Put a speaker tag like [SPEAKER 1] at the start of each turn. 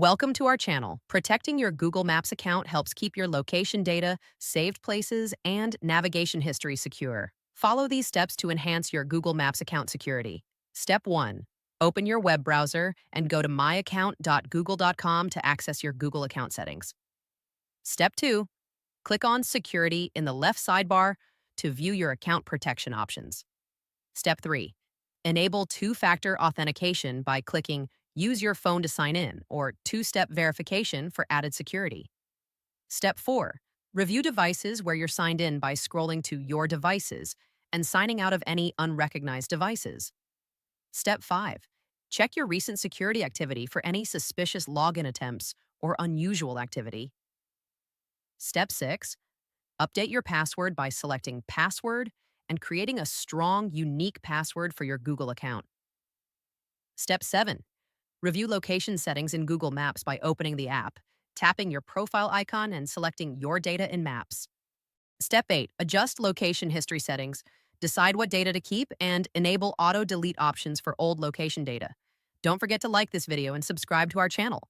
[SPEAKER 1] Welcome to our channel. Protecting your Google Maps account helps keep your location data, saved places, and navigation history secure. Follow these steps to enhance your Google Maps account security. Step 1. Open your web browser and go to myaccount.google.com to access your Google account settings. Step 2. Click on Security in the left sidebar to view your account protection options. Step 3. Enable two-factor authentication by clicking Use your phone to sign in or two-step verification for added security. Step 4. Review devices where you're signed in by scrolling to Your Devices and signing out of any unrecognized devices. Step 5. Check your recent security activity for any suspicious login attempts or unusual activity. Step 6. Update your password by selecting Password and creating a strong, unique password for your Google account. Step 7. Review location settings in Google Maps by opening the app, tapping your profile icon, and selecting Your Data in Maps. Step 8. Adjust location history settings, decide what data to keep, and enable auto-delete options for old location data. Don't forget to like this video and subscribe to our channel.